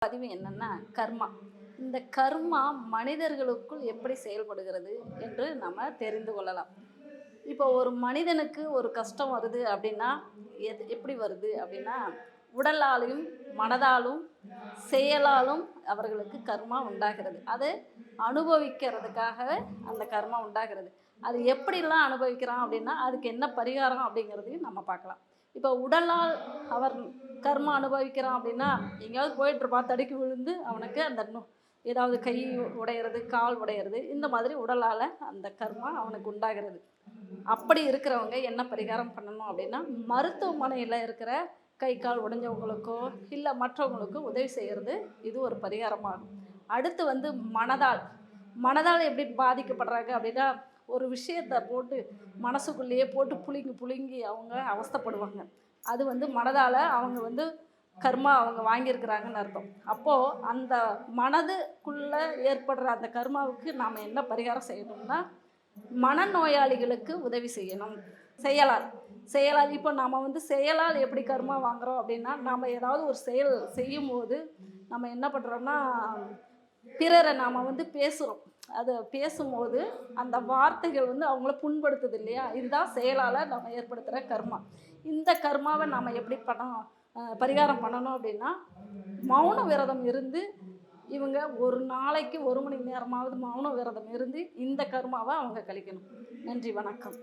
பதிவு என்னன்னா கர்மா. இந்த கர்மா மனிதர்களுக்குள் எப்படி செயல்படுகிறது என்று நம்ம தெரிந்து கொள்ளலாம். இப்போ ஒரு மனிதனுக்கு ஒரு கஷ்டம் வருது அப்படின்னா எப்படி வருது அப்படின்னா உடலாலும் மனதாலும் செயலாலும் அவர்களுக்கு கர்மா உண்டாகிறது. அது அனுபவிக்கிறதுக்காகவே அந்த கர்மா உண்டாகிறது. அது எப்படிலாம் அனுபவிக்கிறான் அப்படின்னா அதுக்கு என்ன பரிகாரம் அப்படிங்கிறதையும் நம்ம பார்க்கலாம். இப்போ உடலால் அவர் கர்மா அனுபவிக்கிறான் அப்படின்னா எங்கேயாவது போயிட்டுருப்பான், தடுக்கி விழுந்து அவனுக்கு அந்த ஏதாவது கை உடையிறது, கால் உடையிறது, இந்த மாதிரி உடலால் அந்த கர்மா அவனுக்கு உண்டாகிறது. அப்படி இருக்கிறவங்க என்ன பரிகாரம் பண்ணணும் அப்படின்னா மருத்துவமனையில் இருக்கிற கை கால் உடைஞ்சவங்களுக்கோ இல்லை மற்றவங்களுக்கோ உதவி செய்கிறது இது ஒரு பரிகாரமாகும். அடுத்து வந்து மனதால் மனதால் எப்படி பாதிக்கப்படுறாங்க அப்படின்னா ஒரு விஷயத்தை போட்டு மனசுக்குள்ளேயே போட்டு புழுங்கி புழுங்கி அவங்க அவஸ்தைப்படுவாங்க. அது வந்து மனதால் அவங்க வந்து கர்மா அவங்க வாங்கியிருக்கிறாங்கன்னு அர்த்தம். அப்போது அந்த மனதுக்குள்ளே ஏற்படுற அந்த கர்மாவுக்கு நாம் என்ன பரிகாரம் செய்யணும்னா மனநோயாளிகளுக்கு உதவி செய்யணும். செயலால் செயலால் இப்போ நாம் வந்து செயலால் எப்படி கர்மா வாங்குகிறோம் அப்படின்னா நாம் ஏதாவது ஒரு செயல் செய்யும்போது நம்ம என்ன பண்ணுறோம்னா பிறரை நாம் வந்து பேசுகிறோம். அதை பேசும்போது அந்த வார்த்தைகள் வந்து அவங்கள புண்படுத்துது இல்லையா? இதுதான் செயலால் நம்ம ஏற்படுத்துகிற கர்மா. இந்த கர்மாவை நாம் எப்படி பரிகாரம் பண்ணணும் அப்படின்னா மௌன விரதம் இருந்து இவங்க ஒரு நாளைக்கு 1 மணி நேரமாவது மௌன விரதம் இருந்து இந்த கர்மாவை அவங்க கழிக்கணும். நன்றி, வணக்கம்.